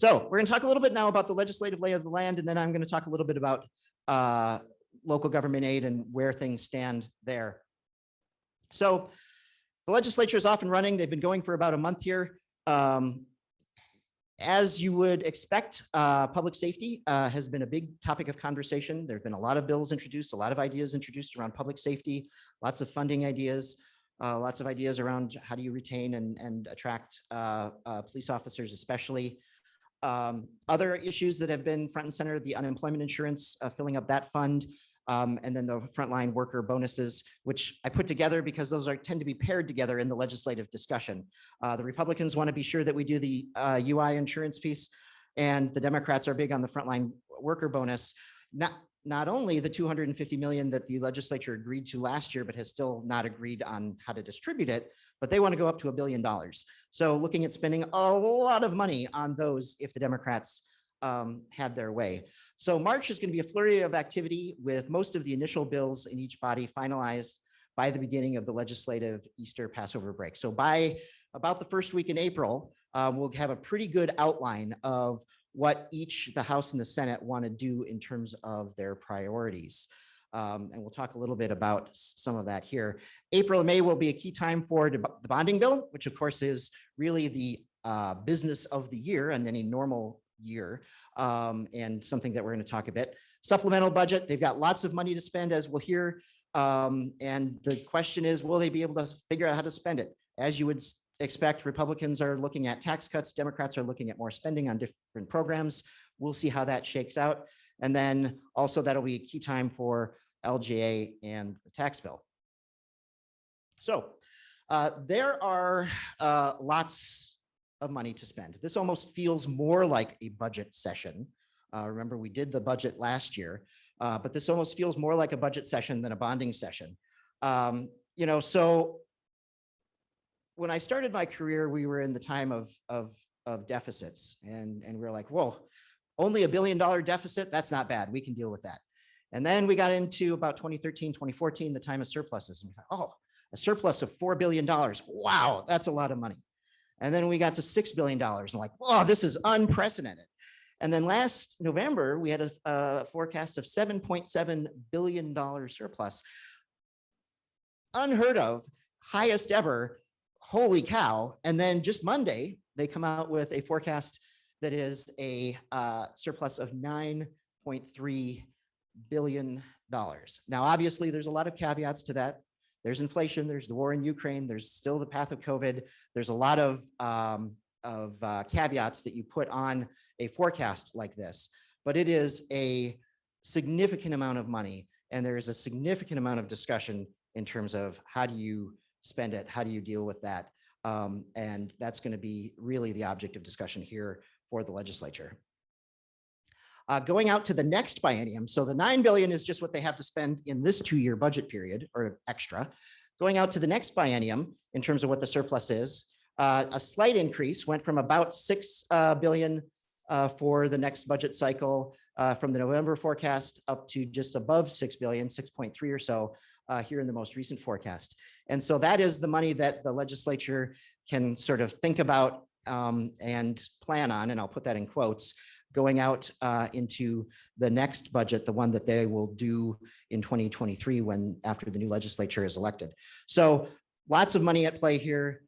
So we're going to talk a little bit now about the legislative lay of the land, and then I'm going to talk a little bit about local government aid and where things stand there. So the legislature is off and running. They've been going for about a month here. As you would expect, public safety has been a big topic of conversation. There have been a lot of bills introduced, a lot of ideas introduced around public safety, lots of funding ideas, lots of ideas around how do you retain and attract police officers, especially. Other issues that have been front and center, the unemployment insurance, filling up that fund, and then the frontline worker bonuses, which I put together because those tend to be paired together in the legislative discussion. The Republicans want to be sure that we do the UI insurance piece, and the Democrats are big on the frontline worker bonus. Not only the $250 million that the legislature agreed to last year, but has still not agreed on how to distribute it, but they want to go up to $1 billion. So looking at spending a lot of money on those if the Democrats had their way. So March is going to be a flurry of activity with most of the initial bills in each body finalized by the beginning of the legislative Easter Passover break. So by about the first week in April, we'll have a pretty good outline of what each the House and the Senate want to do in terms of their priorities. And we'll talk a little bit about some of that here. April and May will be a key time for the bonding bill, which of course is really the business of the year and any normal year, and something that we're going to talk a bit. Supplemental budget, they've got lots of money to spend, as we'll hear. And the question is, will they be able to figure out how to spend it? As you would expect, Republicans are looking at tax cuts, Democrats are looking at more spending on different programs. We'll see how that shakes out. And then also that'll be a key time for LGA and the tax bill. So there are lots of money to spend. This almost feels more like a budget session. Remember, we did the budget last year, but this almost feels more like a budget session than a bonding session. So when I started my career, we were in the time of deficits, and we were like, whoa, only $1 billion deficit? That's not bad. We can deal with that. And then we got into about 2013, 2014, the time of surpluses. And we thought, oh, a surplus of $4 billion. Wow, that's a lot of money. And then we got to $6 billion and like, oh, this is unprecedented. And then last November, we had a forecast of $7.7 billion surplus. Unheard of, highest ever, holy cow. And then just Monday, they come out with a forecast that is a surplus of $9.3 billion. Now, obviously, there's a lot of caveats to that. There's inflation, there's the war in Ukraine, there's still the path of COVID. There's a lot of caveats that you put on a forecast like this, but it is a significant amount of money. And there is a significant amount of discussion in terms of how do you spend it? How do you deal with that? And that's going to be really the object of discussion here for the legislature. Going out to the next biennium, so the $9 billion is just what they have to spend in this 2-year budget period, or extra. Going out to the next biennium, in terms of what the surplus is, a slight increase, went from about $6 billion for the next budget cycle from the November forecast up to just above $6 billion, 6.3 or so here in the most recent forecast. And so that is the money that the legislature can sort of think about and plan on, and I'll put that in quotes, going out into the next budget, the one that they will do in 2023 after the new legislature is elected. So lots of money at play here.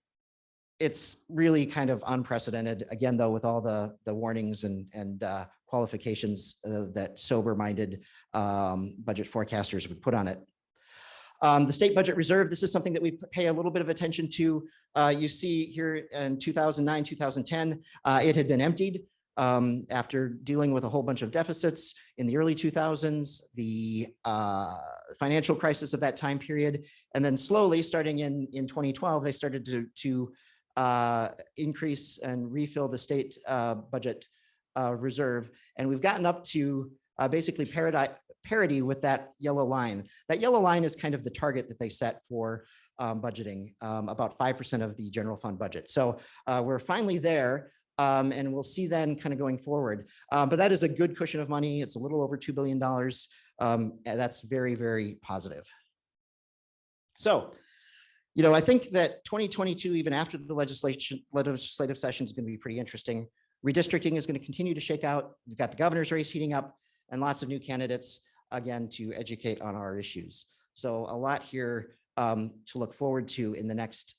It's really kind of unprecedented, again, though, with all the warnings and qualifications that sober-minded budget forecasters would put on it. The state budget reserve, this is something that we pay a little bit of attention to. You see here in 2009, 2010, it had been emptied. After dealing with a whole bunch of deficits in the early 2000s, the financial crisis of that time period, and then slowly starting in 2012, they started to increase and refill the state budget reserve. And we've gotten up to basically parity with that yellow line. That yellow line is kind of the target that they set for budgeting, about 5% of the general fund budget. So we're finally there. And we'll see then kind of going forward. But that is a good cushion of money. It's a little over $2 billion. That's very, very positive. So, I think that 2022, even after the legislative session, is going to be pretty interesting. Redistricting is going to continue to shake out. We've got the governor's race heating up and lots of new candidates, again, to educate on our issues. So a lot here to look forward to in the next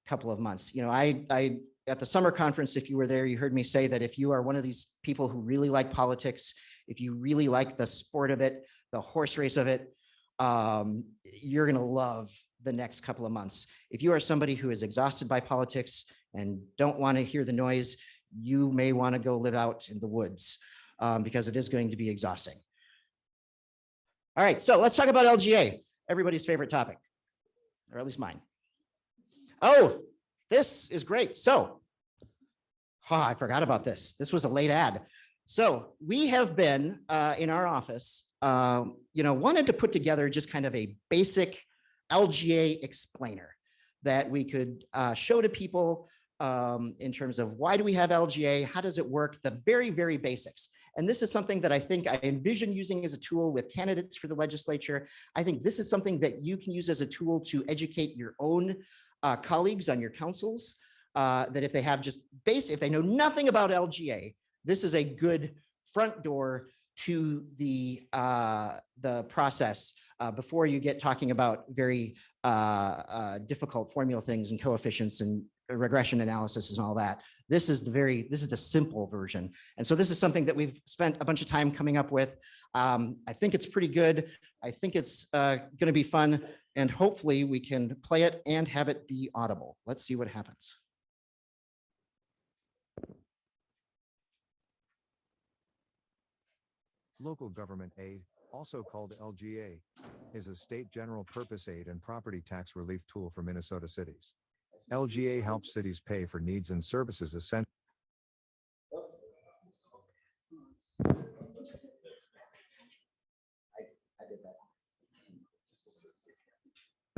couple of months. You know, I at the summer conference, if you were there, you heard me say that if you are one of these people who really like politics, if you really like the sport of it, the horse race of it, you're going to love the next couple of months. If you are somebody who is exhausted by politics and don't want to hear the noise, you may want to go live out in the woods because it is going to be exhausting. All right, so let's talk about LGA, everybody's favorite topic, or at least mine. Oh, this is great. So, I forgot about this. This was a late ad. So we have been in our office, wanted to put together just kind of a basic LGA explainer that we could show to people in terms of why do we have LGA, how does it work, the very, very basics. And this is something that I think I envision using as a tool with candidates for the legislature. I think this is something that you can use as a tool to educate your own colleagues on your councils, that if they have just if they know nothing about LGA, this is a good front door to the process before you get talking about very difficult formula things and coefficients and regression analysis and all that. This is the simple version. And so this is something that we've spent a bunch of time coming up with. I think it's pretty good. I think it's going to be fun, and hopefully we can play it and have it be audible. Let's see what happens. Local government aid, also called LGA, is a state general purpose aid and property tax relief tool for Minnesota cities. LGA helps cities pay for needs and services essential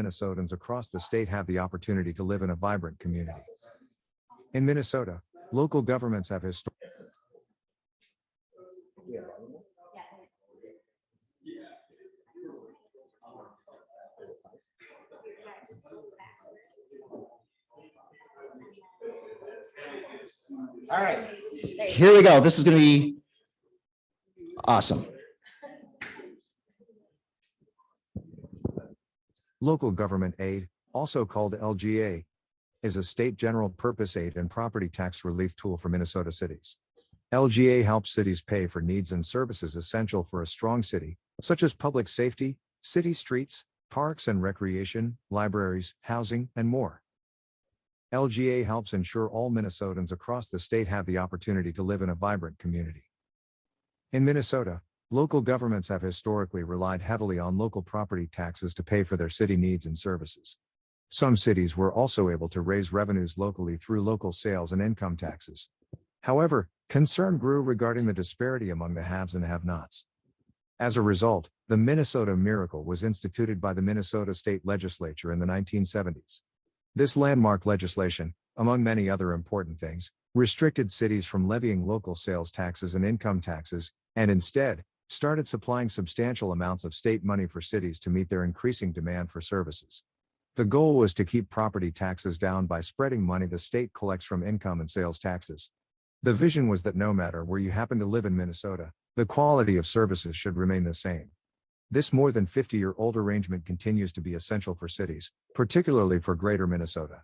Minnesotans across the state have the opportunity to live in a vibrant community. In Minnesota, local governments have historically All right, here we go. This is going to be awesome. Local government aid, also called LGA, is a state general purpose aid and property tax relief tool for Minnesota cities. LGA helps cities pay for needs and services essential for a strong city, such as public safety, city streets, parks and recreation, libraries, housing, and more. LGA helps ensure all Minnesotans across the state have the opportunity to live in a vibrant community. In Minnesota, local governments have historically relied heavily on local property taxes to pay for their city needs and services. Some cities were also able to raise revenues locally through local sales and income taxes. However, concern grew regarding the disparity among the haves and have-nots. As a result, the Minnesota Miracle was instituted by the Minnesota State Legislature in the 1970s. This landmark legislation, among many other important things, restricted cities from levying local sales taxes and income taxes, and instead, started supplying substantial amounts of state money for cities to meet their increasing demand for services. The goal was to keep property taxes down by spreading money the state collects from income and sales taxes. The vision was that no matter where you happen to live in Minnesota, the quality of services should remain the same. This more than 50-year-old arrangement continues to be essential for cities, particularly for Greater Minnesota.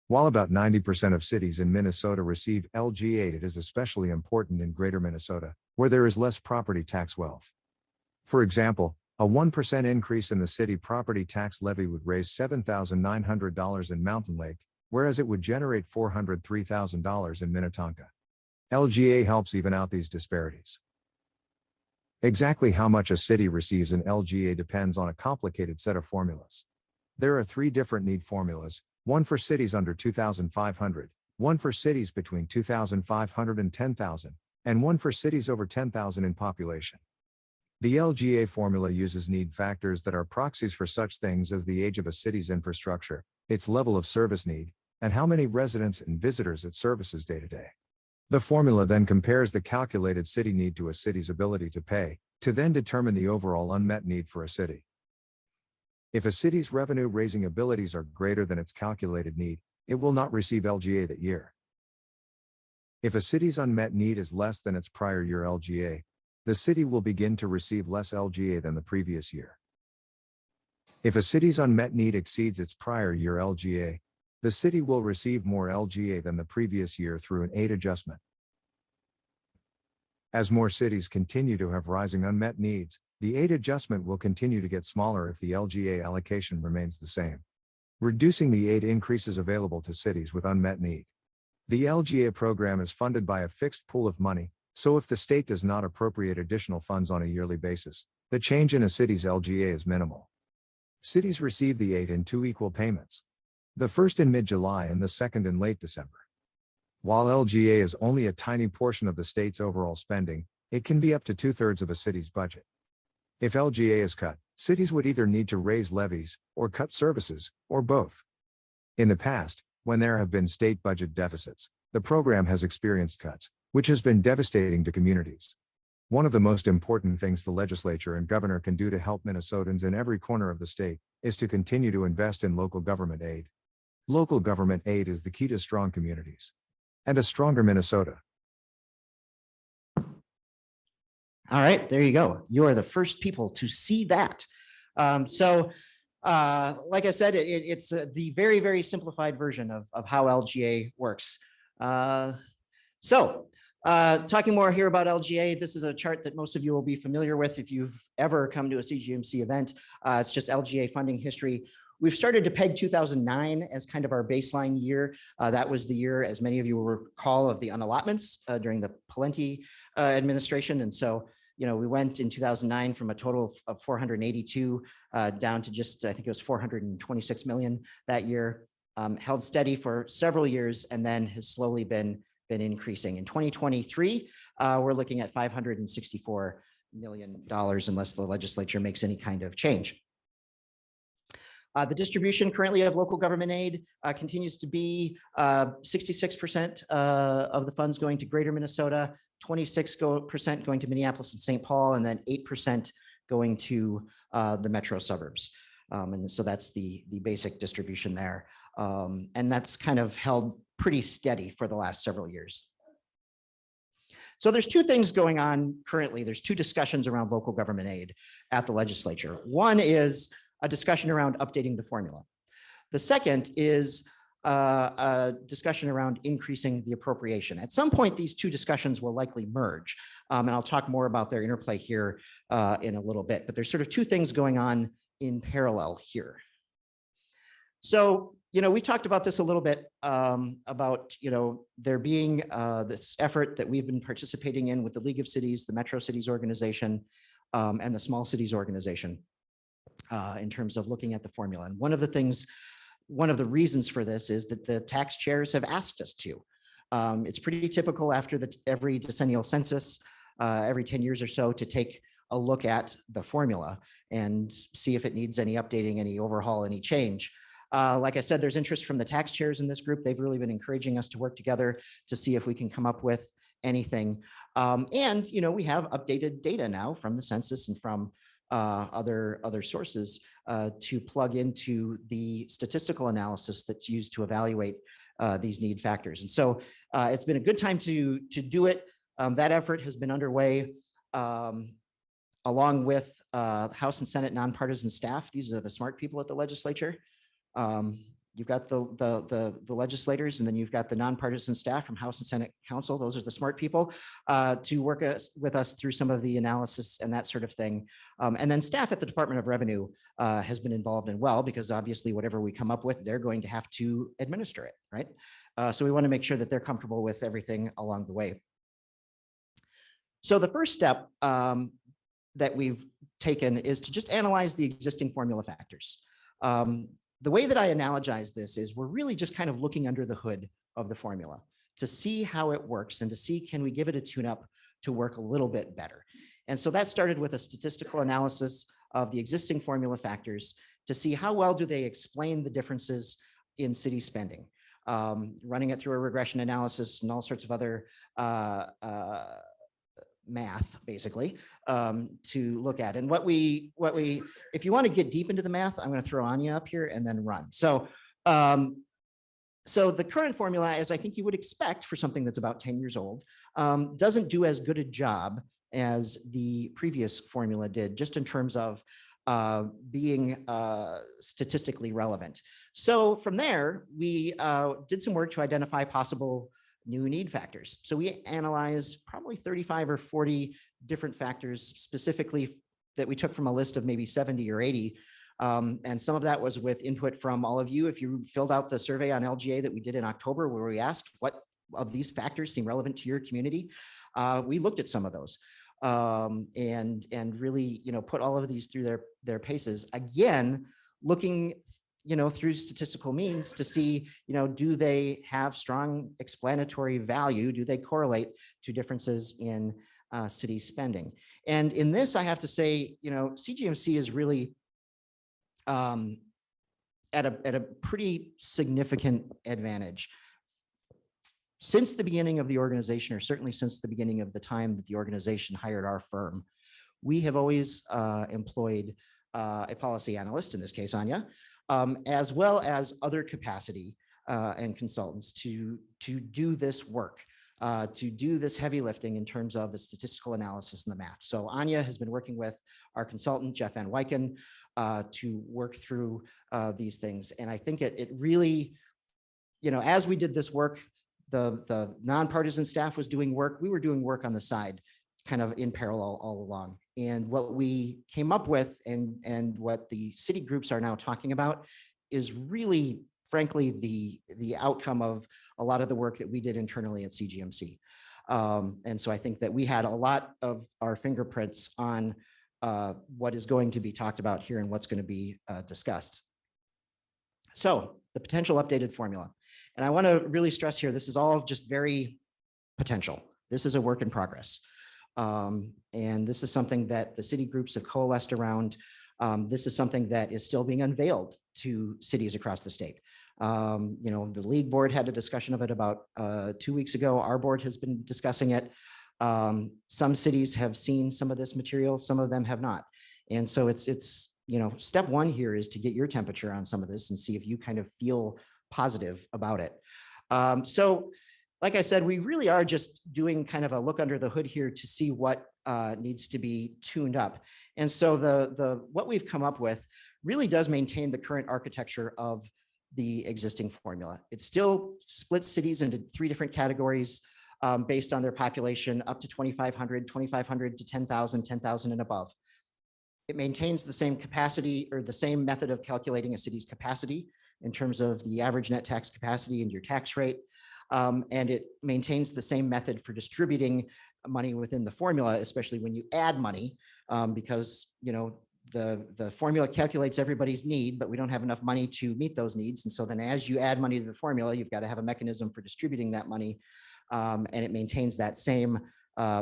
While about 90% of cities in Minnesota receive LGA, it is especially important in Greater Minnesota, where there is less property tax wealth. For example, a 1% increase in the city property tax levy would raise $7,900 in Mountain Lake, whereas it would generate $403,000 in Minnetonka. LGA helps even out these disparities. Exactly how much a city receives in LGA depends on a complicated set of formulas. There are 3 different need formulas, one for cities under 2,500, one for cities between 2,500 and 10,000, and one for cities over 10,000 in population. The LGA formula uses need factors that are proxies for such things as the age of a city's infrastructure, its level of service need, and how many residents and visitors it services day to day. The formula then compares the calculated city need to a city's ability to pay, to then determine the overall unmet need for a city. If a city's revenue-raising abilities are greater than its calculated need, it will not receive LGA that year. If a city's unmet need is less than its prior year LGA, the city will begin to receive less LGA than the previous year. If a city's unmet need exceeds its prior year LGA, the city will receive more LGA than the previous year through an aid adjustment. As more cities continue to have rising unmet needs, the aid adjustment will continue to get smaller if the LGA allocation remains the same, reducing the aid increases available to cities with unmet need. The LGA program is funded by a fixed pool of money, so if the state does not appropriate additional funds on a yearly basis, the change in a city's LGA is minimal. Cities receive the aid in 2 equal payments, the first in mid-July and the second in late December. While LGA is only a tiny portion of the state's overall spending, it can be up to 2/3 of a city's budget. If LGA is cut, cities would either need to raise levies, or cut services, or both. In the past, when there have been state budget deficits, the program has experienced cuts, which has been devastating to communities. One of the most important things the legislature and governor can do to help Minnesotans in every corner of the state is to continue to invest in local government aid. Local government aid is the key to strong communities and a stronger Minnesota. All right, there you go. You are the first people to see that. Like I said, it's the very, very simplified version of how LGA works. Talking more here about LGA, this is a chart that most of you will be familiar with if you've ever come to a CGMC event. It's just LGA funding history. We've started to peg 2009 as kind of our baseline year. That was the year, as many of you will recall, of the unallotments during the Pawlenty administration. And so, we went in 2009 from a total of 482 down to just, I think it was 426 million that year, held steady for several years, and then has slowly been increasing. In 2023, we're looking at $564 million unless the legislature makes any kind of change. The distribution currently of local government aid continues to be 66% of the funds going to Greater Minnesota, 26% going to Minneapolis and St. Paul, and then 8% going to the metro suburbs. And so that's the basic distribution there. And that's kind of held pretty steady for the last several years. So there's 2 things going on currently. There's 2 discussions around local government aid at the legislature. One is a discussion around updating the formula. The second is a discussion around increasing the appropriation. At some point, these 2 discussions will likely merge, and I'll talk more about their interplay here in a little bit, but there's sort of 2 things going on in parallel here. So, we've talked about this a little bit about, there being this effort that we've been participating in with the League of Cities, the Metro Cities Organization, and the Small Cities Organization in terms of looking at the formula. And one of the reasons for this is that the tax chairs have asked us to. It's pretty typical after every decennial census, every 10 years or so, to take a look at the formula and see if it needs any updating, any overhaul, any change. Like I said, there's interest from the tax chairs in this group. They've really been encouraging us to work together to see if we can come up with anything. And, we have updated data now from the census and from other sources to plug into the statistical analysis that's used to evaluate these need factors. And so it's been a good time to do it. That effort has been underway along with House and Senate nonpartisan staff. These are the smart people at the legislature. You've got the legislators, and then you've got the nonpartisan staff from House and Senate Council. Those are the smart people to work with us through some of the analysis and that sort of thing. And then staff at the Department of Revenue has been involved in well, because obviously whatever we come up with, they're going to have to administer it, right? So we want to make sure that they're comfortable with everything along the way. So the first step that we've taken is to just analyze the existing formula factors. The way that I analogize this is we're really just kind of looking under the hood of the formula to see how it works and to see, can we give it a tune-up to work a little bit better? And so that started with a statistical analysis of the existing formula factors to see how well do they explain the differences in city spending, running it through a regression analysis and all sorts of other math, basically, to look at. And if you want to get deep into the math, I'm going to throw Anya up here and then run. So So the current formula, as I think you would expect for something that's about 10 years old, doesn't do as good a job as the previous formula did, just in terms of being statistically relevant. So from there, we did some work to identify possible new need factors. So we analyzed probably 35 or 40 different factors specifically that we took from a list of maybe 70 or 80. And some of that was with input from all of you. If you filled out the survey on LGA that we did in October, where we asked what of these factors seem relevant to your community, we looked at some of those and really, put all of these through their paces. Again, looking, through statistical means to see, do they have strong explanatory value? Do they correlate to differences in city spending? And in this, I have to say, CGMC is really at a pretty significant advantage. Since the beginning of the organization, or certainly since the beginning of the time that the organization hired our firm, we have always employed a policy analyst, in this case, Anya, as well as other capacity and consultants to do this work, to do this heavy lifting in terms of the statistical analysis and the math. So Anya has been working with our consultant, Jeff Van Wyken, to work through these things. And I think it really, as we did this work, the nonpartisan staff was doing work. We were doing work on the side, kind of in parallel all along. And what we came up with and what the city groups are now talking about is really, frankly, the outcome of a lot of the work that we did internally at CGMC. And so I think that we had a lot of our fingerprints on what is going to be talked about here and what's going to be discussed. So the potential updated formula. And I want to really stress here, this is all just very potential. This is a work in progress. And this is something that the city groups have coalesced around. This is something that is still being unveiled to cities across the state. The league board had a discussion of it about 2 weeks ago. Our board has been discussing it. Some cities have seen some of this material, some of them have not. And so it's step one here is to get your temperature on some of this and see if you kind of feel positive about it. So like I said, we really are just doing kind of a look under the hood here to see what needs to be tuned up. And so what we've come up with really does maintain the current architecture of the existing formula. It still splits cities into 3 different categories based on their population, up to 2,500 to 10,000, 10,000 and above. It maintains the same capacity or the same method of calculating a city's capacity in terms of the average net tax capacity and your tax rate. And it maintains the same method for distributing money within the formula, especially when you add money, because the formula calculates everybody's need, but we don't have enough money to meet those needs. And so then as you add money to the formula, you've got to have a mechanism for distributing that money. And it maintains that same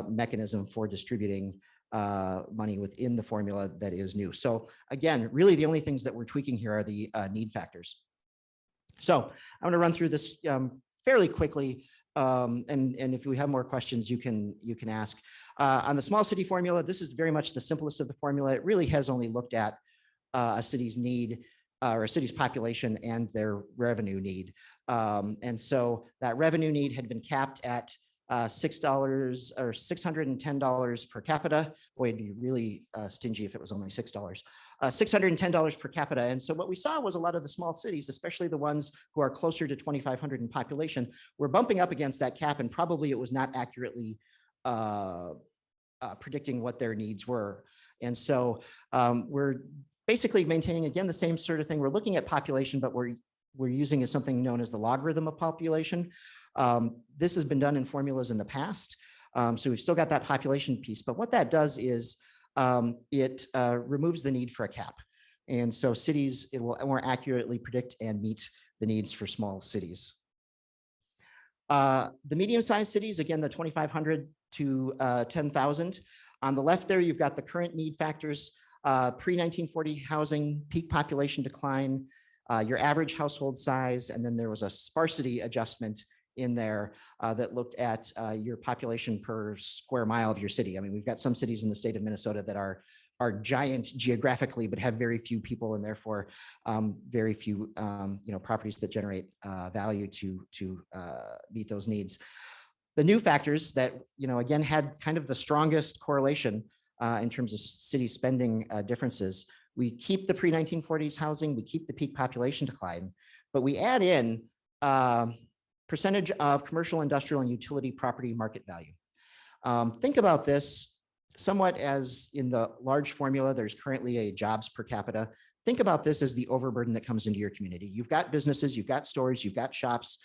mechanism for distributing money within the formula that is new. So again, really the only things that we're tweaking here are the need factors. So I'm going to run through this fairly quickly. And if we have more questions, you can ask. On the small city formula, this is very much the simplest of the formula. It really has only looked at a city's need or a city's population and their revenue need. And so that revenue need had been capped at $6 or $610 per capita. Boy, it'd be really stingy if it was only $6. $610 per capita. And so what we saw was a lot of the small cities, especially the ones who are closer to 2,500 in population, were bumping up against that cap, and probably it was not accurately predicting what their needs were. And so we're basically maintaining, again, the same sort of thing. We're looking at population, but we're using something known as the logarithm of population. This has been done in formulas in the past. So we've still got that population piece, but what that does is it removes the need for a cap. And so cities, it will more accurately predict and meet the needs for small cities. The medium-sized cities, again, the 2,500 to 10,000. On the left there, you've got the current need factors, pre-1940 housing, peak population decline, your average household size, and then there was a sparsity adjustment in there that looked at your population per square mile of your city. I mean, we've got some cities in the state of Minnesota that are are giant geographically, but have very few people and therefore very few properties that generate value to meet those needs. The new factors that again had kind of the strongest correlation in terms of city spending differences. We keep the pre-1940s housing, we keep the peak population decline, but we add in percentage of commercial, industrial, and utility property market value. Think about this somewhat as in the large formula, there's currently a jobs per capita. Think about this as the overburden that comes into your community. You've got businesses, you've got stores, you've got shops,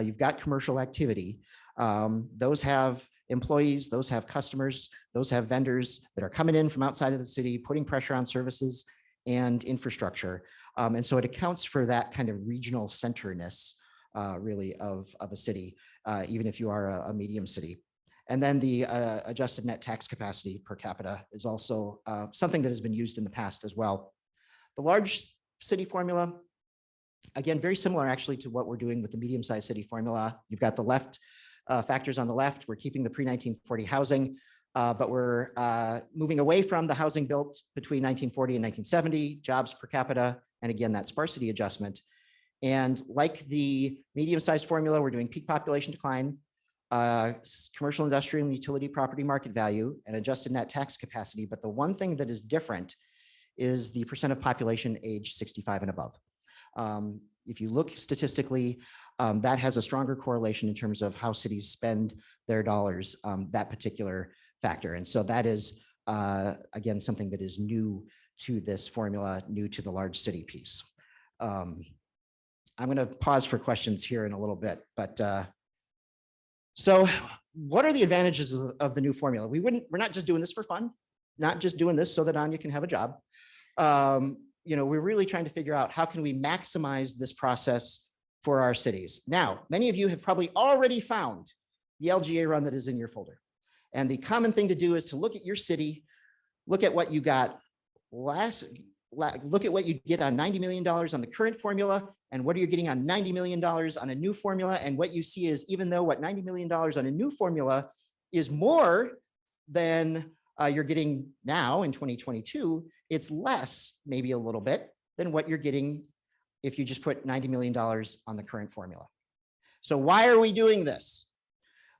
you've got commercial activity. Those have employees, those have customers, those have vendors that are coming in from outside of the city, putting pressure on services and infrastructure. And so it accounts for that kind of regional centerness really of a city, even if you are a medium city. And then the adjusted net tax capacity per capita is also something that has been used in the past as well. The large city formula, again, very similar actually to what we're doing with the medium-sized city formula. You've got the left factors on the left. We're keeping the pre-1940 housing, but we're moving away from the housing built between 1940 and 1970, jobs per capita, and again, that sparsity adjustment. And like the medium-sized formula, we're doing peak population decline, commercial, industrial, and utility property market value, and adjusted net tax capacity. But the one thing that is different is the percent of population age 65 and above. If you look statistically, that has a stronger correlation in terms of how cities spend their dollars, that particular factor. And so that is, again, something that is new to this formula, new to the large city piece. I'm going to pause for questions here in a little bit, but so what are the advantages of the new formula? We're not just doing this for fun, not just doing this so that Anya can have a job. We're really trying to figure out how can we maximize this process for our cities. Now, many of you have probably already found the LGA run that is in your folder. And the common thing to do is to look at your city, look at what you got look at what you get on $90 million on the current formula and what are you getting on $90 million on a new formula. And what you see is even though what $90 million on a new formula is more than you're getting now in 2022, it's less, maybe a little bit, than what you're getting if you just put $90 million on the current formula. So why are we doing this?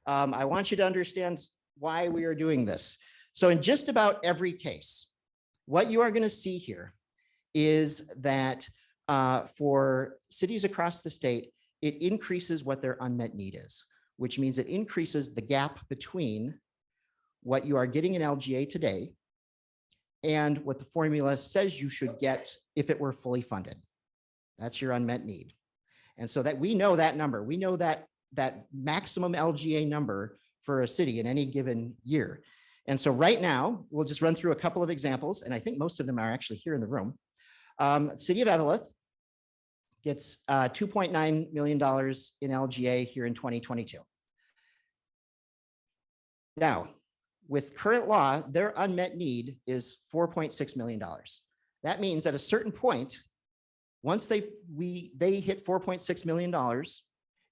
I want you to understand why we are doing this. So in just about every case, what you are going to see here is that for cities across the state, it increases what their unmet need is, which means it increases the gap between what you are getting in LGA today and what the formula says you should get if it were fully funded. That's your unmet need. And so that we know that number, we know that maximum LGA number for a city in any given year. And so right now, we'll just run through a couple of examples, and I think most of them are actually here in the room. City of Eveleth gets $2.9 million in LGA here in 2022. Now, with current law, their unmet need is $4.6 million. That means at a certain point, once they hit $4.6 million,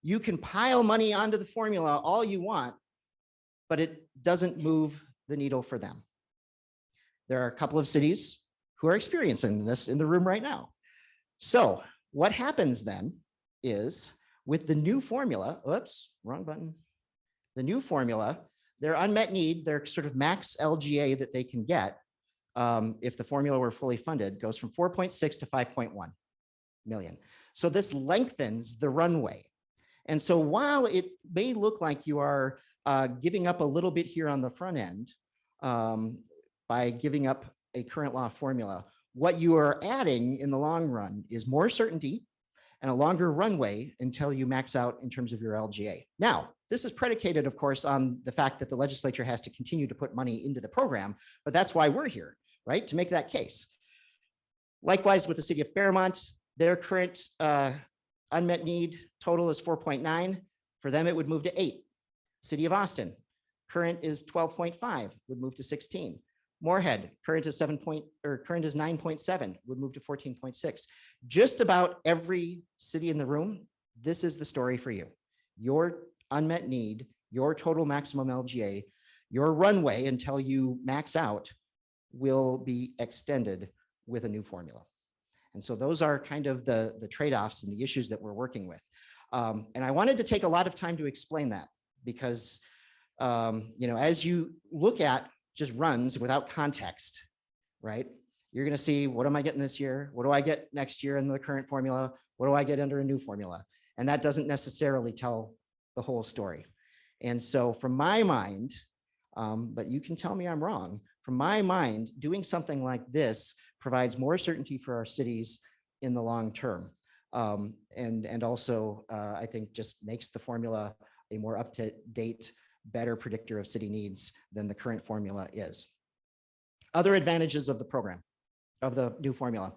you can pile money onto the formula all you want, but it doesn't move the needle for them. There are a couple of cities who are experiencing this in the room right now. So what happens then is with the new formula, oops, wrong button. The new formula, their unmet need, their sort of max LGA that they can get if the formula were fully funded goes from 4.6 to 5.1 million. So this lengthens the runway. And so while it may look like you are giving up a little bit here on the front end by giving up a current law formula, what you are adding in the long run is more certainty and a longer runway until you max out in terms of your LGA. Now, this is predicated, of course, on the fact that the legislature has to continue to put money into the program, but that's why we're here, right? To make that case. Likewise, with the city of Fairmont, their current unmet need total is 4.9. For them, it would move to 8. City of Austin, current is 12.5, would move to 16. Moorhead, current is 9.7, would move to 14.6. Just about every city in the room, this is the story for you. Your unmet need, your total maximum LGA, your runway until you max out will be extended with a new formula. And so those are kind of the trade-offs and the issues that we're working with. And I wanted to take a lot of time to explain that because, as you look at just runs without context, right? You're going to see, what am I getting this year? What do I get next year in the current formula? What do I get under a new formula? And that doesn't necessarily tell the whole story. And so from my mind, but you can tell me I'm wrong, from my mind, doing something like this provides more certainty for our cities in the long term. And also, I think just makes the formula a more up-to-date, better predictor of city needs than the current formula is. Other advantages of the program, of the new formula.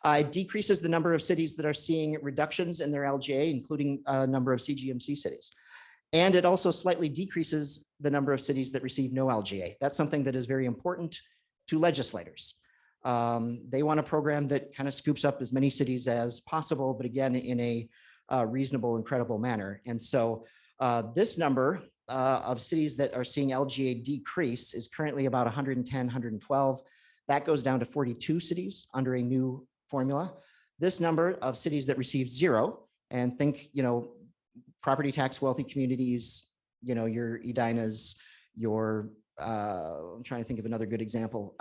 It decreases the number of cities that are seeing reductions in their LGA, including a number of CGMC cities. And it also slightly decreases the number of cities that receive no LGA. That's something that is very important to legislators. They want a program that kind of scoops up as many cities as possible, but again, in a reasonable and credible manner. And so this number of cities that are seeing LGA decrease is currently about 110, 112. That goes down to 42 cities under a new formula. This number of cities that receive zero, and think, property tax wealthy communities, your Edinas, your, I'm trying to think of another good example,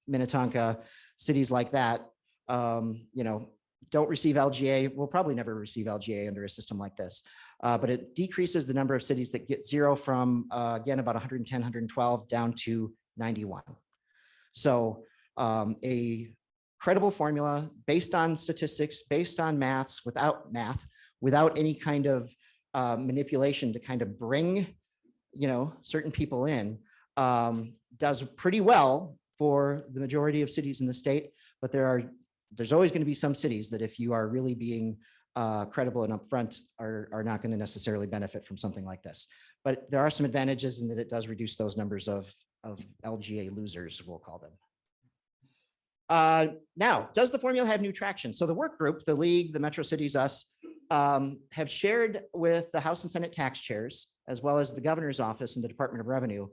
Minnetonka, cities like that, don't receive LGA, will probably never receive LGA under a system like this. But it decreases the number of cities that get zero from, again, about 110, 112 down to 91. So a credible formula based on statistics, based on without any kind of manipulation to kind of bring, certain people in, does pretty well for the majority of cities in the state. But there's always going to be some cities that, if you are really being credible and upfront, are not going to necessarily benefit from something like this. But there are some advantages in that it does reduce those numbers of LGA losers, we'll call them. Now, does the formula have new traction? So the work group, the League, the Metro Cities, us, have shared with the House and Senate tax chairs, as well as the governor's office and the Department of Revenue,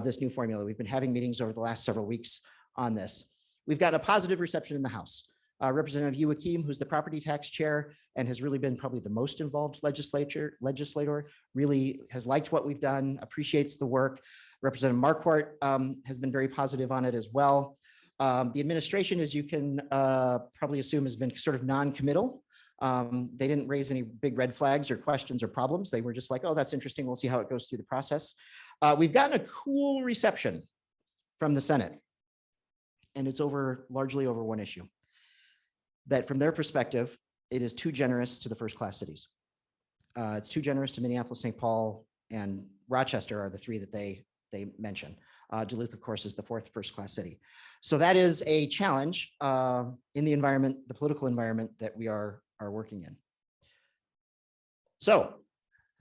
this new formula. We've been having meetings over the last several weeks on this. We've got a positive reception in the House. Representative Joachim, who's the property tax chair and has really been probably the most involved legislator, really has liked what we've done, appreciates the work. Representative Marquardt has been very positive on it as well. The administration, as you can probably assume, has been sort of non-committal. They didn't raise any big red flags or questions or problems. They were just like, oh, that's interesting. We'll see how it goes through the process. We've gotten a cool reception from the Senate, and it's largely over one issue. That from their perspective, it is too generous to the first-class cities. It's too generous to Minneapolis, St. Paul, and Rochester are the three that they mention. Duluth, of course, is the fourth first-class city. So that is a challenge in the environment, the political environment that we are working in. So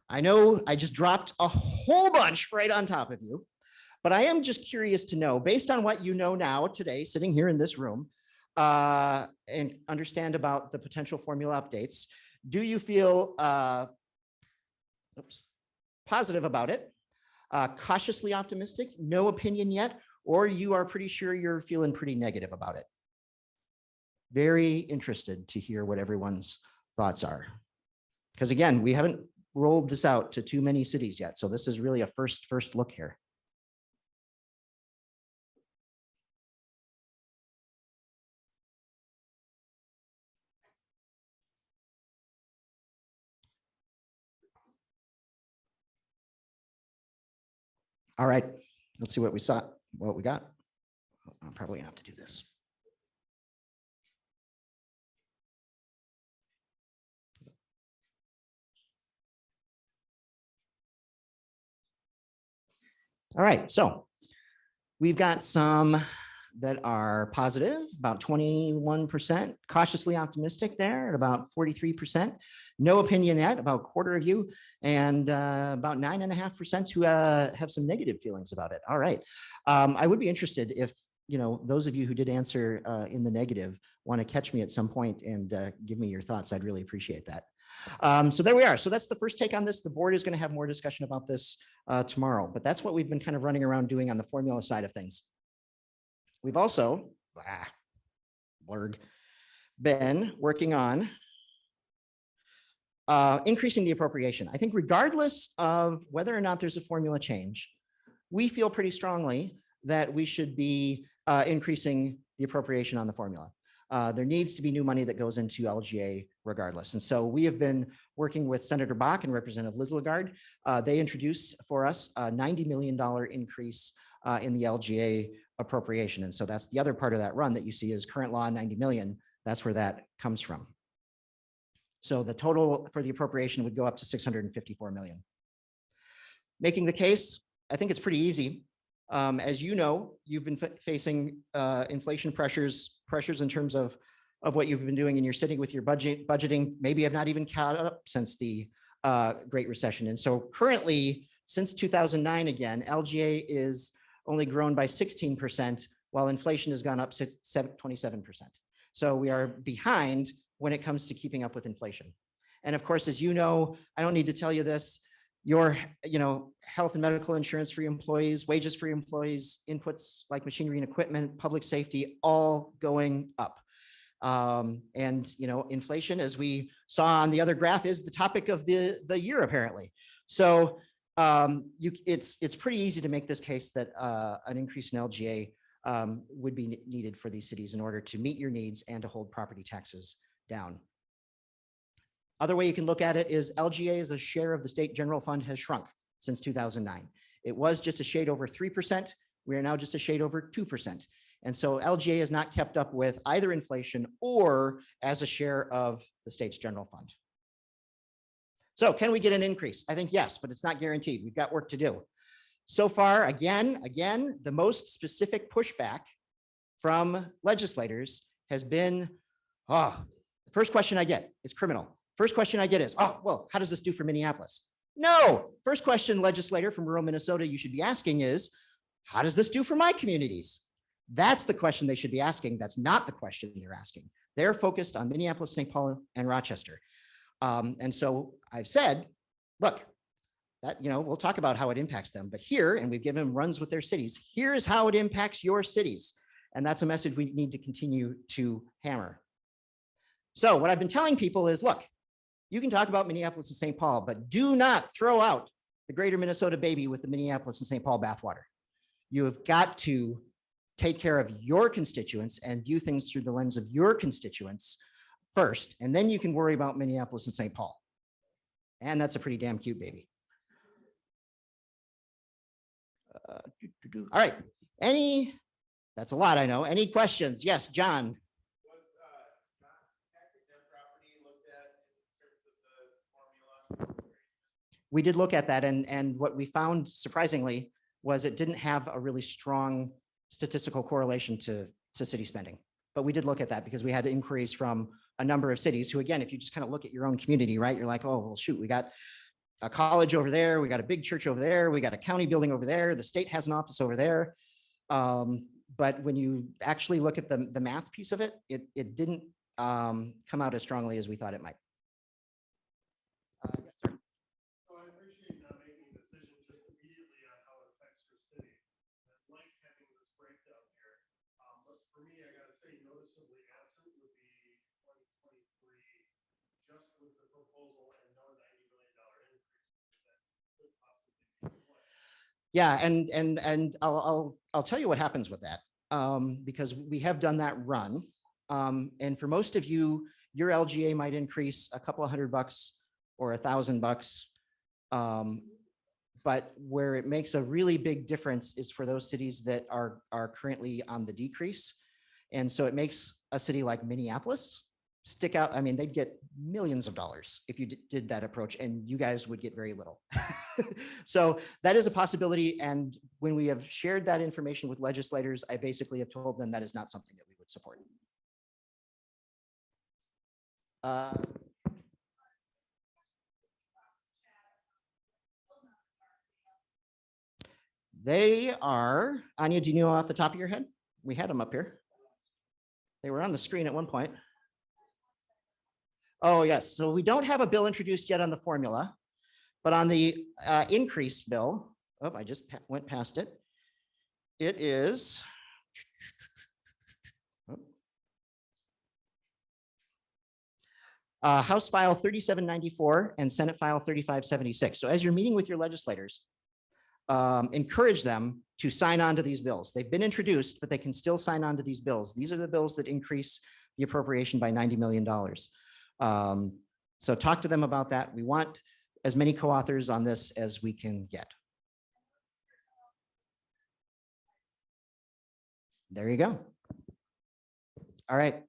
I know I just dropped a whole bunch right on top of you, but I am just curious to know, based on what you know now today, sitting here in this room, and understand about the potential formula updates, do you feel positive about it, cautiously optimistic, no opinion yet, or you are pretty sure you're feeling pretty negative about it? Very interested to hear what everyone's thoughts are. Because again, we haven't rolled this out to too many cities yet. So this is really a first look here. All right, let's see what we got. I'm probably gonna have to do this. All right, so we've got some that are positive, about 21%, cautiously optimistic there at about 43%, no opinion yet, about a quarter of you, and about 9.5% who have some negative feelings about it. All right, I would be interested if, those of you who did answer in the negative want to catch me at some point and give me your thoughts. I'd really appreciate that. So there we are. So that's the first take on this. The board is going to have more discussion about this tomorrow, but that's what we've been kind of running around doing on the formula side of things. We've also been working on increasing the appropriation. I think regardless of whether or not there's a formula change, we feel pretty strongly that we should be increasing the appropriation on the formula. There needs to be new money that goes into LGA regardless. And so we have been working with Senator Bach and Representative Liz Lagarde. They introduced for us a $90 million increase in the LGA appropriation. And so that's the other part of that run that you see is current law 90 million. That's where that comes from. So the total for the appropriation would go up to 654 million. Making the case, I think it's pretty easy. As you know, you've been facing inflation pressures in terms of what you've been doing, and you're sitting with your budgeting, maybe have not even caught up since the Great Recession. And so currently, since 2009, again, LGA is only grown by 16%, while inflation has gone up 27%. So we are behind when it comes to keeping up with inflation. And of course, as you know, I don't need to tell you this, your health and medical insurance for your employees, wages for your employees, inputs like machinery and equipment, public safety, all going up. And inflation, as we saw on the other graph, is the topic of the year apparently. So it's pretty easy to make this case that an increase in LGA would be needed for these cities in order to meet your needs and to hold property taxes down. Other way you can look at it is LGA as a share of the state general fund has shrunk since 2009. It was just a shade over 3%. We are now just a shade over 2%. And so LGA has not kept up with either inflation or as a share of the state's general fund. So can we get an increase? I think yes, but it's not guaranteed. We've got work to do. So far, again, the most specific pushback from legislators has been, the first question I get is criminal. First question I get is, well, how does this do for Minneapolis? No, first question, legislator from rural Minnesota, you should be asking is, how does this do for my communities? That's the question they should be asking. That's not the question they're asking. They're focused on Minneapolis, St. Paul, and Rochester. And so I've said, look, that, we'll talk about how it impacts them, but here, and we've given them runs with their cities, here is how it impacts your cities. And that's a message we need to continue to hammer. So what I've been telling people is, look, you can talk about Minneapolis and St. Paul, but do not throw out the greater Minnesota baby with the Minneapolis and St. Paul bathwater. You have got to take care of your constituents and view things through the lens of your constituents first, and then you can worry about Minneapolis and St. Paul. And that's a pretty damn cute baby. All right, that's a lot, I know. Any questions? Yes, John. We did look at that, and what we found surprisingly was it didn't have a really strong statistical correlation to city spending. But we did look at that because we had inquiries from a number of cities who, again, if you just kind of look at your own community, right, you're like, oh, well, shoot, we got a college over there, we got a big church over there, we got a county building over there, the state has an office over there. But when you actually look at the math piece of it, it didn't come out as strongly as we thought it might. Yes, sir. So I appreciate not making a decision just immediately on how it affects your city. I like having this breakdown here. But for me, I gotta say, noticeably absent would be 2023, just with the proposal and no $90 million increase that could possibly be in play. Yeah, and I'll tell you what happens with that, because we have done that run. And for most of you, your LGA might increase a couple of $100 or $1,000. But where it makes a really big difference is for those cities that are currently on the decrease. And so it makes a city like Minneapolis stick out. I mean, they'd get millions of dollars if you did that approach, and you guys would get very little. So that is a possibility. And when we have shared that information with legislators, I basically have told them that is not something that we would support. They are, Anya, do you know off the top of your head? We had them up here. They were on the screen at one point. Oh, yes. So we don't have a bill introduced yet on the formula, but on the increase bill, oh, I just went past it. It is. House File 3794 and Senate File 3576. So as you're meeting with your legislators, encourage them to sign on to these bills. They've been introduced, but they can still sign on to these bills. These are the bills that increase the appropriation by $90 million. So talk to them about that. We want as many co-authors on this as we can get. There you go. All right.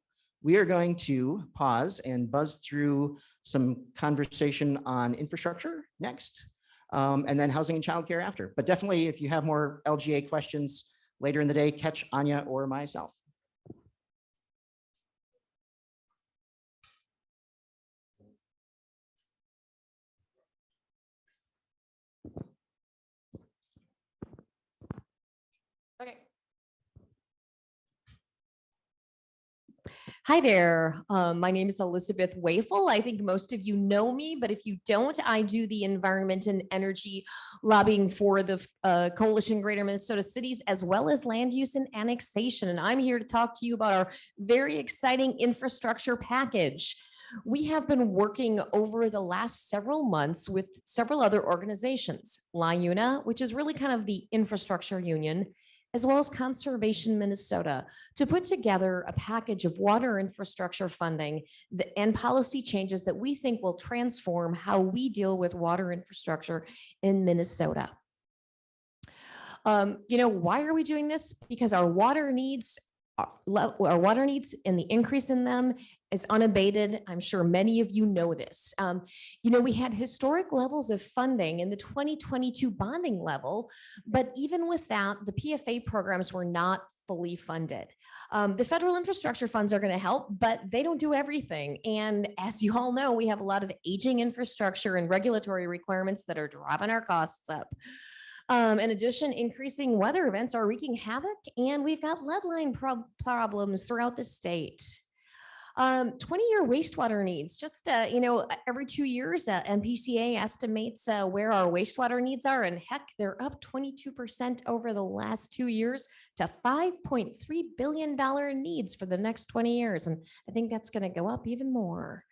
We are going to pause and buzz through some conversation on infrastructure next, and then housing and childcare after. But definitely, if you have more LGA questions later in the day, catch Anya or myself. Okay. Hi there. My name is Elizabeth Wafel. I think most of you know me, but if you don't, I do the environment and energy lobbying for the Coalition Greater Minnesota Cities, as well as land use and annexation. And I'm here to talk to you about our very exciting infrastructure package. We have been working over the last several months with several other organizations, LIUNA, which is really kind of the infrastructure union, as well as Conservation Minnesota, to put together a package of water infrastructure funding and policy changes that we think will transform how we deal with water infrastructure in Minnesota. Why are we doing this? Because our water needs and the increase in them is unabated. I'm sure many of you know this. We had historic levels of funding in the 2022 bonding level, but even with that, the PFA programs were not fully funded. The federal infrastructure funds are going to help, but they don't do everything. And as you all know, we have a lot of aging infrastructure and regulatory requirements that are driving our costs up. In addition, increasing weather events are wreaking havoc, and we've got lead line problems throughout the state. 20-year wastewater needs, just, every 2 years, MPCA estimates where our wastewater needs are, and heck, they're up 22% over the last 2 years to $5.3 billion needs for the next 20 years. And I think that's going to go up even more.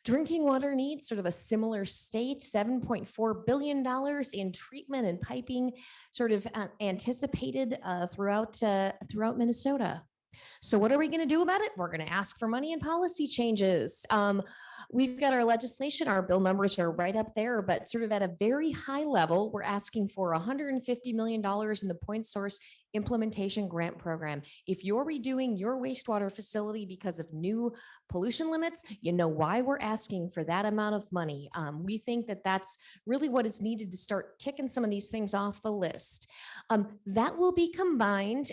Drinking water needs, sort of a similar state, $7.4 billion in treatment and piping, sort of anticipated throughout Minnesota. So what are we going to do about it? We're going to ask for money and policy changes. We've got our legislation, our bill numbers are right up there, but sort of at a very high level, we're asking for $150 million in the point source implementation grant program. If you're redoing your wastewater facility because of new pollution limits, you know why we're asking for that amount of money. We think that that's really what is needed to start kicking some of these things off the list. That will be combined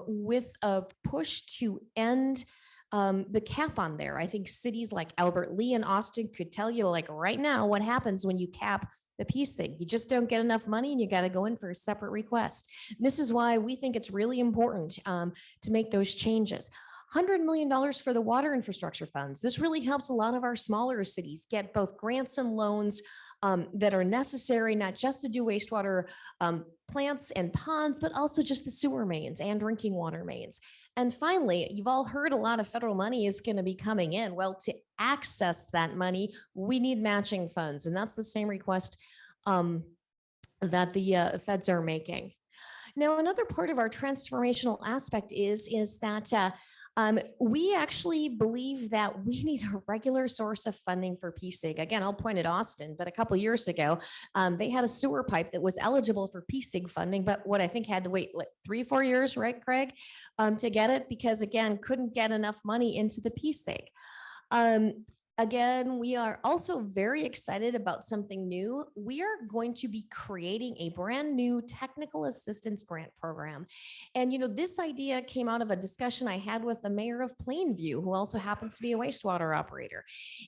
with a push to end the cap on there. I think cities like Albert Lee and Austin could tell you, like right now, what happens when you cap the PSIG. You just don't get enough money and you got to go in for a separate request. This is why we think it's really important to make those changes. $100 million for the water infrastructure funds. This really helps a lot of our smaller cities get both grants and loans that are necessary, not just to do wastewater plants and ponds, but also just the sewer mains and drinking water mains. And finally, you've all heard a lot of federal money is going to be coming in. Well, to access that money, we need matching funds. And that's the same request that the feds are making. Now, another part of our transformational aspect is that we actually believe that we need a regular source of funding for PSIG. Again, I'll point at Austin, but a couple of years ago, they had a sewer pipe that was eligible for PSIG funding, but what I think had to wait like 3-4 years, right, Craig, to get it because, again, couldn't get enough money into the PSIG. Again, we are also very excited about something new. We are going to be creating a brand new technical assistance grant program. And, this idea came out of a discussion I had with the mayor of Plainview, who also happens to be a wastewater operator.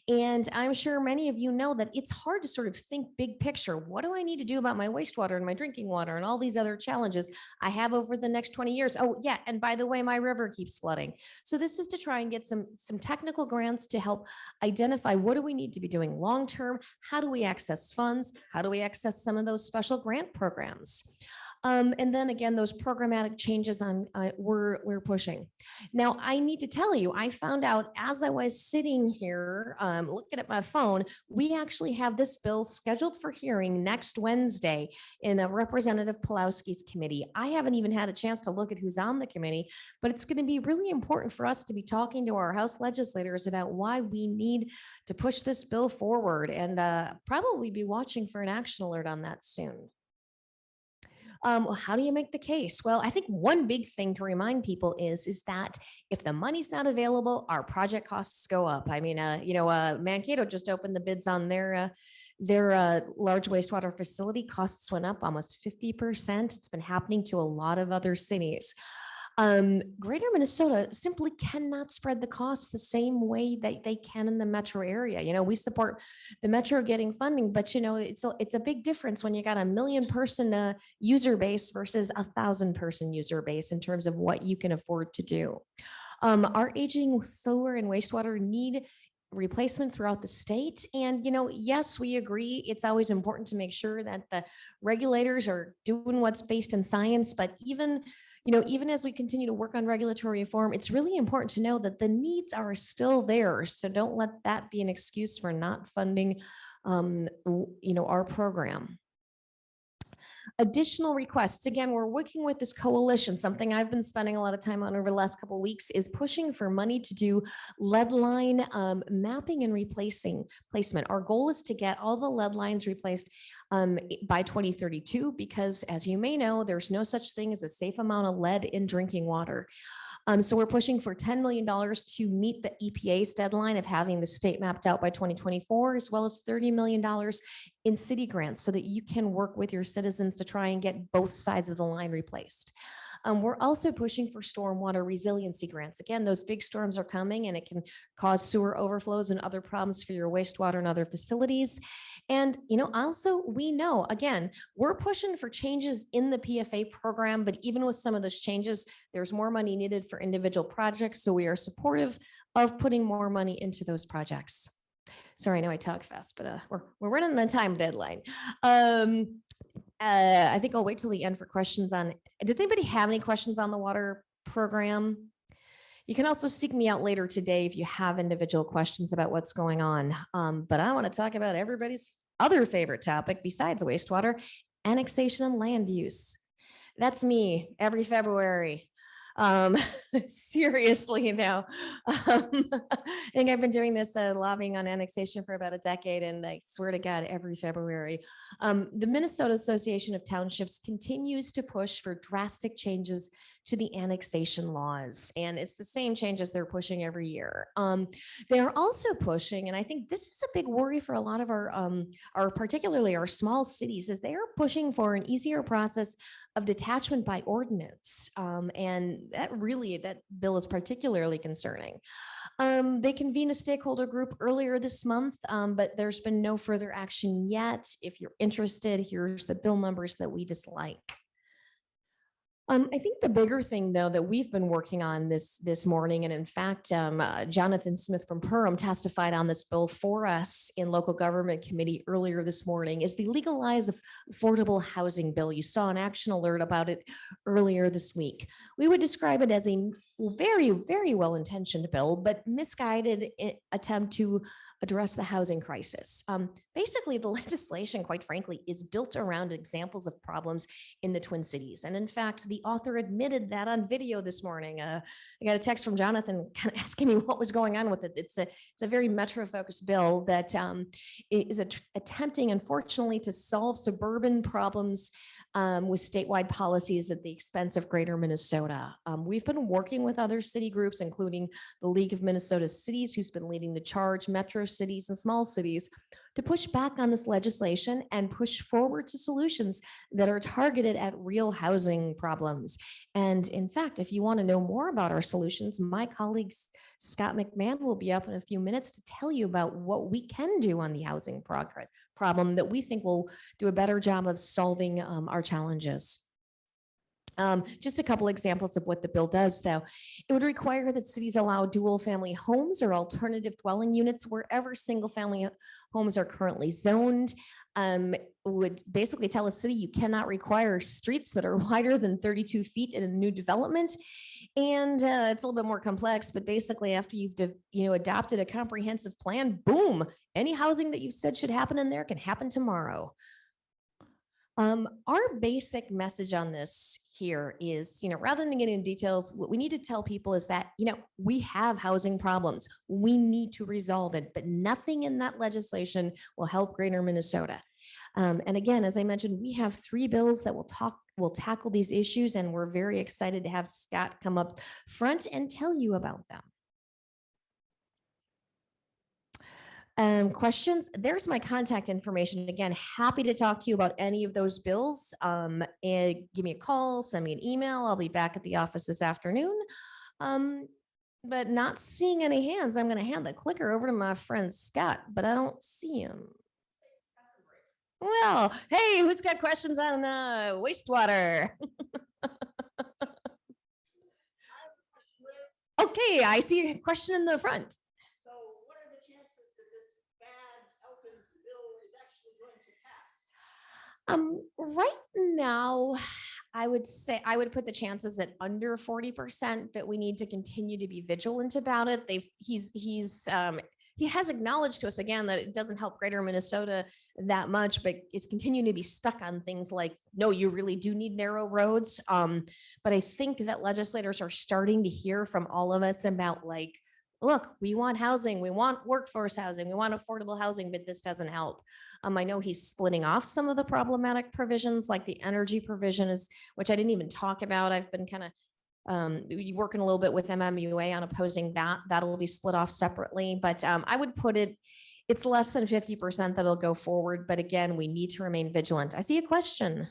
And I'm sure many of you know that it's hard to sort of think big picture. What do I need to do about my wastewater and my drinking water and all these other challenges I have over the next 20 years? Oh, yeah. And by the way, my river keeps flooding. So this is to try and get some technical grants to help identify identify what do we need to be doing long-term? How do we access funds? How do we access some of those special grant programs? And then again, those programmatic changes we're pushing. Now, I need to tell you, I found out as I was sitting here looking at my phone, we actually have this bill scheduled for hearing next Wednesday in a Representative Pulowski's committee. I haven't even had a chance to look at who's on the committee, but it's going to be really important for us to be talking to our House legislators about why we need to push this bill forward, and probably be watching for an action alert on that soon. How do you make the case? Well, I think one big thing to remind people is that if the money's not available, our project costs go up. I mean, Mankato just opened the bids on their large wastewater facility. Costs went up almost 50%. It's been happening to a lot of other cities. Greater Minnesota simply cannot spread the costs the same way that they can in the metro area. We support the metro getting funding, but it's a big difference when you got 1 million person user base versus 1,000 person user base in terms of what you can afford to do. Our aging sewer and wastewater need replacement throughout the state. And, yes, we agree. It's always important to make sure that the regulators are doing what's based in science, but even as we continue to work on regulatory reform, it's really important to know that the needs are still there. So don't let that be an excuse for not funding, our program. Additional requests. Again, we're working with this coalition. Something I've been spending a lot of time on over the last couple of weeks is pushing for money to do lead line mapping and placement. Our goal is to get all the lead lines replaced by 2032, because as you may know, there's no such thing as a safe amount of lead in drinking water. So we're pushing for $10 million to meet the EPA's deadline of having the state mapped out by 2024, as well as $30 million in city grants so that you can work with your citizens to try and get both sides of the line replaced. We're also pushing for stormwater resiliency grants. Again, those big storms are coming and it can cause sewer overflows and other problems for your wastewater and other facilities. And, also we know, again, we're pushing for changes in the PFA program, but even with some of those changes, there's more money needed for individual projects. So we are supportive of putting more money into those projects. Sorry, I know I talk fast, but we're running the time deadline. I think I'll wait till the end for questions on. Does anybody have any questions on the water program? You can also seek me out later today if you have individual questions about what's going on. But I want to talk about everybody's other favorite topic besides wastewater, annexation and land use. That's me every February. Seriously now, I think I've been doing this lobbying on annexation for about a decade, and I swear to God, every February. The Minnesota Association of Townships continues to push for drastic changes to the annexation laws, and it's the same changes they're pushing every year. They're also pushing, and I think this is a big worry for a lot of our particularly our small cities, is they are pushing for an easier process of detachment by ordinance. And that bill is particularly concerning. They convened a stakeholder group earlier this month, but there's been no further action yet. If you're interested, here's the bill numbers that we dislike. I think the bigger thing, though, that we've been working on this morning, and in fact, Jonathan Smith from Perham testified on this bill for us in local government committee earlier this morning, is the Legalize Affordable Housing Bill. You saw an action alert about it earlier this week. We would describe it as a very, very well-intentioned bill, but misguided attempt to address the housing crisis. Basically, the legislation, quite frankly, is built around examples of problems in the Twin Cities. And in fact, the author admitted that on video this morning. I got a text from Jonathan kind of asking me what was going on with it. It's a very metro-focused bill that is attempting, unfortunately, to solve suburban problems with statewide policies at the expense of Greater Minnesota. We've been working with other city groups, including the League of Minnesota Cities, who's been leading the charge, metro cities and small cities, to push back on this legislation and push forward to solutions that are targeted at real housing problems. And in fact, if you want to know more about our solutions, my colleague Scott McMahon will be up in a few minutes to tell you about what we can do on the housing problem that we think will do a better job of solving our challenges. Just a couple examples of what the bill does, though. It would require that cities allow dual family homes or alternative dwelling units wherever single family homes are currently zoned. Would basically tell a city you cannot require streets that are wider than 32 feet in a new development. And it's a little bit more complex, but basically after you've adopted a comprehensive plan, boom, any housing that you've said should happen in there can happen tomorrow. Our basic message on this here is, rather than getting into details, what we need to tell people is that, we have housing problems. We need to resolve it, but nothing in that legislation will help Greater Minnesota. And again, as I mentioned, we have 3 bills that will tackle these issues, and we're very excited to have Scott come up front and tell you about them. Questions? There's my contact information. Again, happy to talk to you about any of those bills. And give me a call, send me an email. I'll be back at the office this afternoon. But not seeing any hands, I'm going to hand the clicker over to my friend Scott, but I don't see him. Well, hey, who's got questions on wastewater? Okay, I see a question in the front. Right now, I would say I would put the chances at under 40%, but we need to continue to be vigilant about it. He has acknowledged to us again that it doesn't help Greater Minnesota that much, but it's continuing to be stuck on things like, no, you really do need narrow roads. But I think that legislators are starting to hear from all of us about like, look, we want housing, we want workforce housing, we want affordable housing, but this doesn't help. I know he's splitting off some of the problematic provisions, like the energy provision which I didn't even talk about. I've been kind of working a little bit with MMUA on opposing that. That'll be split off separately, but I would put it's less than 50% that'll go forward. But again, we need to remain vigilant. I see a question.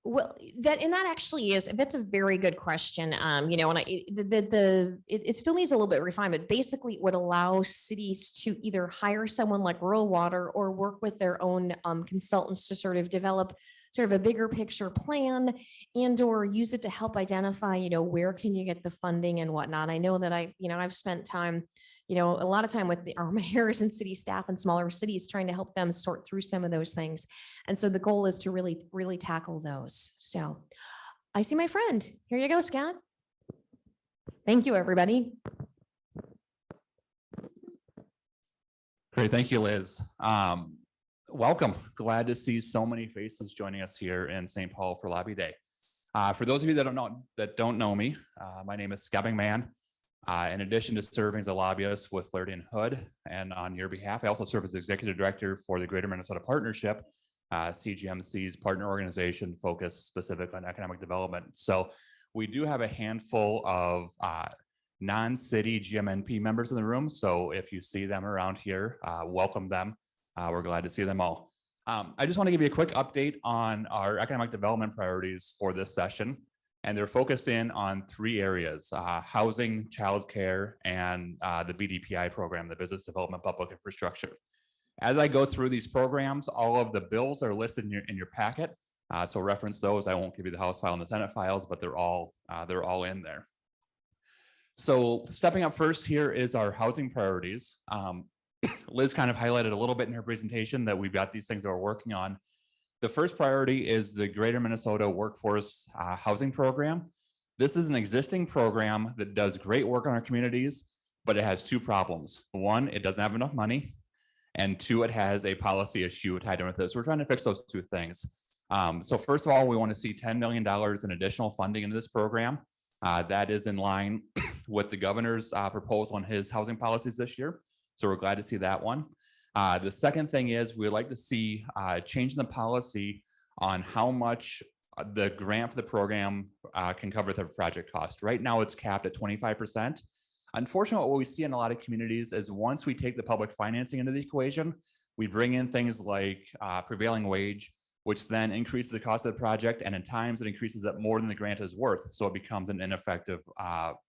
Well, that actually that's a very good question. And it still needs a little bit of refinement. Basically, it would allow cities to either hire someone like rural water or work with their own consultants to sort of develop sort of a bigger picture plan and or use it to help identify, where can you get the funding and whatnot. I know that I've spent time, a lot of time with our mayors and city staff in smaller cities trying to help them sort through some of those things. And so the goal is to really, really tackle those. So I see my friend. Here you go, Scott. Thank you, everybody. Great. Thank you, Liz. Welcome. Glad to see so many faces joining us here in St. Paul for Lobby Day. For those of you that don't know me, my name is Skebbing Man. In addition to serving as a lobbyist with Flaherty and Hood, and on your behalf, I also serve as executive director for the Greater Minnesota Partnership, CGMC's partner organization focused specific on economic development. So we do have a handful of non-city GMNP members in the room. So if you see them around here, welcome them. We're glad to see them all. I just want to give you a quick update on our economic development priorities for this session. And they're focused in on 3 areas: housing, childcare, and the BDPI program, the Business Development Public Infrastructure. As I go through these programs, all of the bills are listed in your packet. So reference those. I won't give you the House file and the Senate files, but they're all in there. So stepping up first here is our housing priorities. Liz kind of highlighted a little bit in her presentation that we've got these things that we're working on. The first priority is the Greater Minnesota Workforce Housing Program. This is an existing program that does great work on our communities, but it has 2 problems. 1, it doesn't have enough money, and 2, it has a policy issue tied in with it. So we're trying to fix those 2 things. So first of all, we want to see $10 million in additional funding into this program. That is in line with the governor's proposal on his housing policies this year. So we're glad to see that one. The second thing is we'd like to see a change in the policy on how much the grant for the program can cover the project cost. Right now it's capped at 25%. Unfortunately, what we see in a lot of communities is once we take the public financing into the equation, we bring in things like prevailing wage, which then increases the cost of the project, and at times it increases it more than the grant is worth. So it becomes an ineffective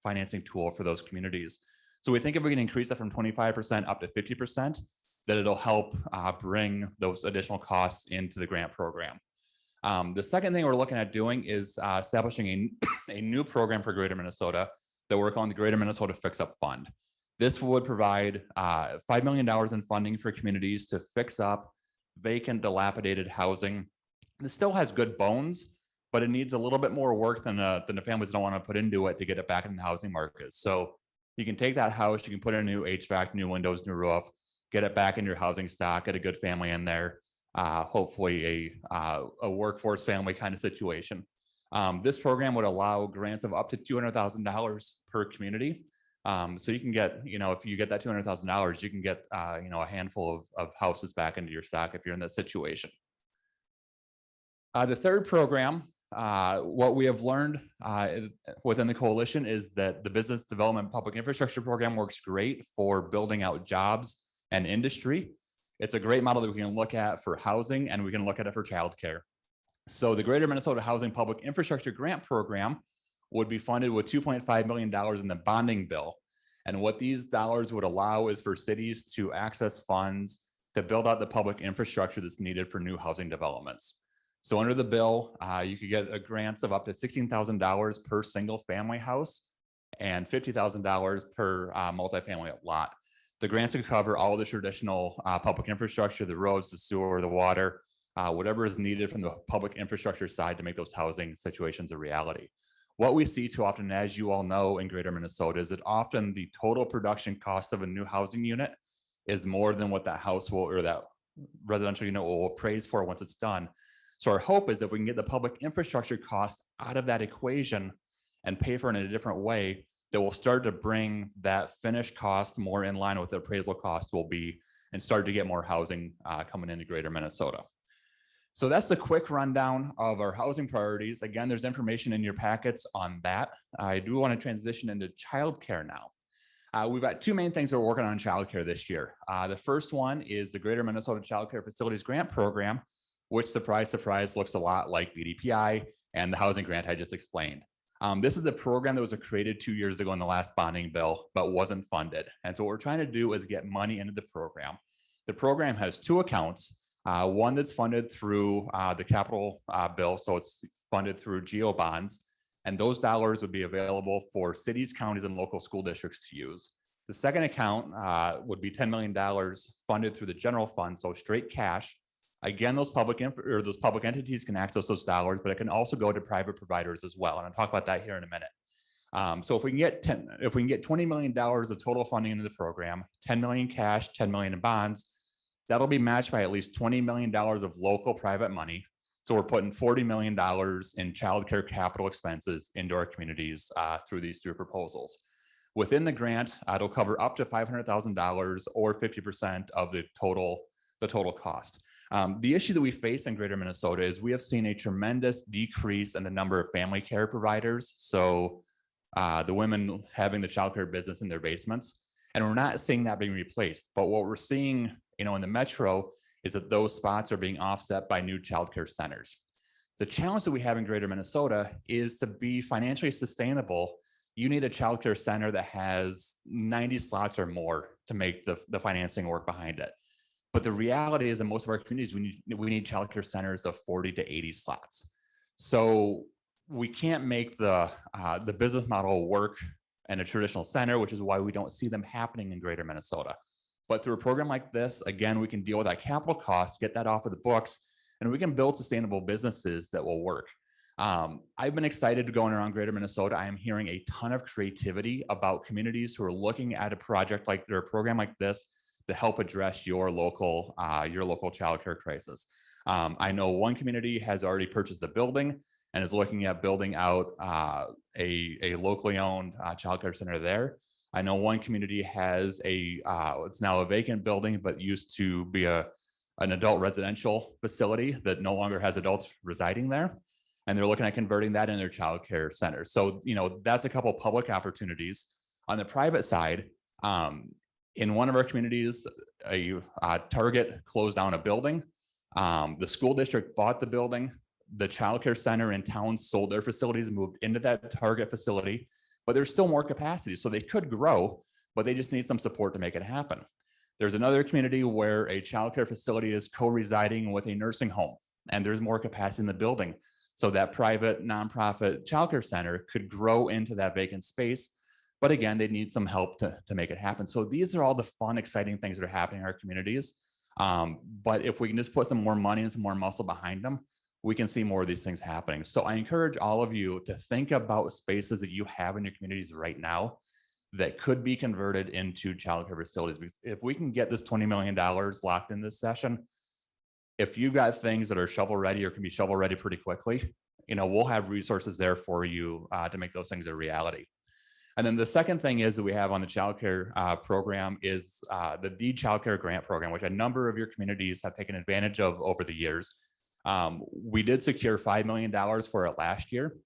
financing tool for those communities. So we think if we can increase that from 25% up to 50%, that it'll help bring those additional costs into the grant program. The second thing we're looking at doing is establishing a new program for Greater Minnesota that we're calling the Greater Minnesota Fix Up Fund. This would provide $5 million in funding for communities to fix up vacant, dilapidated housing. This still has good bones, but it needs a little bit more work than the families don't want to put into it to get it back in the housing market. So you can take that house, you can put in a new HVAC, new windows, new roof, get it back in your housing stock, get a good family in there, hopefully a workforce family kind of situation. This program would allow grants of up to $200,000 per community. So you can get, if you get that $200,000, you can get, a handful of houses back into your stock if you're in that situation. The third program, what we have learned within the coalition is that the Business Development Public Infrastructure Program works great for building out jobs and industry. It's a great model that we can look at for housing, and we can look at it for childcare. So the Greater Minnesota Housing Public Infrastructure Grant Program would be funded with $2.5 million in the bonding bill. And what these dollars would allow is for cities to access funds to build out the public infrastructure that's needed for new housing developments. So under the bill, you could get grants of up to $16,000 per single family house and $50,000 per multifamily lot. The grants could cover all the traditional public infrastructure, the roads, the sewer, the water, whatever is needed from the public infrastructure side to make those housing situations a reality. What we see too often, as you all know, in Greater Minnesota, is that often the total production cost of a new housing unit is more than what that house will, or that residential unit will appraise for once it's done. So our hope is if we can get the public infrastructure cost out of that equation and pay for it in a different way, that will start to bring that finished cost more in line with the appraisal cost will be, and start to get more housing coming into Greater Minnesota. So that's a quick rundown of our housing priorities. Again, there's information in your packets on that. I do want to transition into childcare now. We've got two main things that we're working on in childcare this year. The first one is the Greater Minnesota Child Care Facilities Grant Program, which, surprise, surprise, looks a lot like BDPI and the housing grant I just explained. This is a program that was created 2 years ago in the last bonding bill, but wasn't funded. And so what we're trying to do is get money into the program. The program has two accounts. One that's funded through the capital bill, so it's funded through GEO bonds, and those dollars would be available for cities, counties, and local school districts to use. The second account would be $10 million funded through the general fund, so straight cash. Again, those public entities can access those dollars, but it can also go to private providers as well, and I'll talk about that here in a minute. So if we can get $20 million of total funding into the program, 10 million cash, 10 million in bonds, that'll be matched by at least $20 million of local private money. So we're putting $40 million in childcare capital expenses into our communities through these two proposals. Within the grant, it'll cover up to $500,000 or 50% of the total cost. The issue that we face in Greater Minnesota is we have seen a tremendous decrease in the number of family care providers. So the women having the childcare business in their basements, and we're not seeing that being replaced. But what we're seeing, in the metro is that those spots are being offset by new childcare centers. The challenge that we have in Greater Minnesota is to be financially sustainable, you need a childcare center that has 90 slots or more to make the financing work behind it. But the reality is in most of our communities, we need childcare centers of 40 to 80 slots. So we can't make the business model work in a traditional center, which is why we don't see them happening in Greater Minnesota. But through a program like this, again, we can deal with that capital cost, get that off of the books, and we can build sustainable businesses that will work. I've been excited going around Greater Minnesota. I am hearing a ton of creativity about communities who are looking at a project like their program like this to help address your local childcare crisis. I know one community has already purchased a building and is looking at building out a locally owned childcare center there. I know one community has it's now a vacant building, but used to be an adult residential facility that no longer has adults residing there. And they're looking at converting that into their childcare center. So, that's a couple of public opportunities. On the private side, in one of our communities, a Target closed down a building. The school district bought the building. The childcare center in town sold their facilities and moved into that Target facility. But there's still more capacity. So they could grow, but they just need some support to make it happen. There's another community where a childcare facility is co-residing with a nursing home, and there's more capacity in the building. So that private nonprofit childcare center could grow into that vacant space. But again, they need some help to make it happen. So these are all the fun, exciting things that are happening in our communities. But if we can just put some more money and some more muscle behind them, we can see more of these things happening. So I encourage all of you to think about spaces that you have in your communities right now that could be converted into childcare facilities. Because if we can get this $20 million locked in this session, if you've got things that are shovel ready or can be shovel ready pretty quickly, we'll have resources there for you to make those things a reality. And then the second thing is that we have on the childcare program is the childcare grant program, which a number of your communities have taken advantage of over the years. We did secure $5 million for it last year.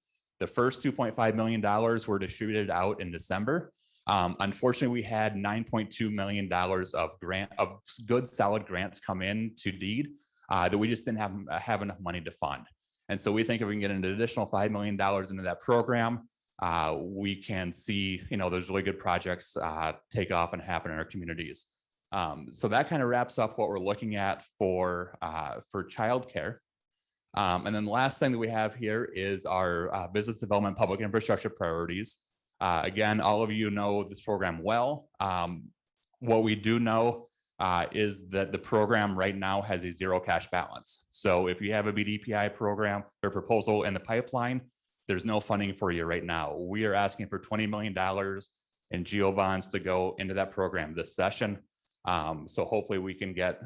The first $2.5 million were distributed out in December. Unfortunately, we had $9.2 million of good solid grants come in to deed that we just didn't have enough money to fund. And so we think if we can get an additional $5 million into that program, we can see, there's really good projects take off and happen in our communities. So that kind of wraps up what we're looking at for childcare. And then the last thing that we have here is our business development public infrastructure priorities. Again, all of you know this program well. What we do know is that the program right now has a zero cash balance. So if you have a BDPI program or proposal in the pipeline, there's no funding for you right now. We are asking for $20 million in GO bonds to go into that program this session. So hopefully we can get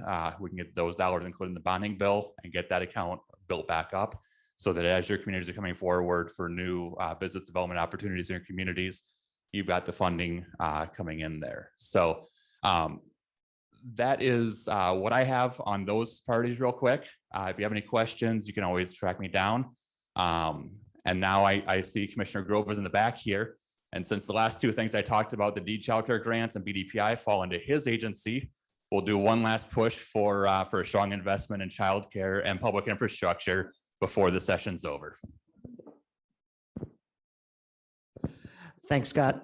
those dollars included in the bonding bill and get that account built back up so that as your communities are coming forward for new business development opportunities in your communities, you've got the funding coming in there. So that is what I have on those parties real quick. If you have any questions, you can always track me down. And now I see Commissioner Grove is in the back here. And since the last two things I talked about, the childcare grants and BDPI fall into his agency, we'll do one last push for a strong investment in childcare and public infrastructure before the session's over. Thanks, Scott.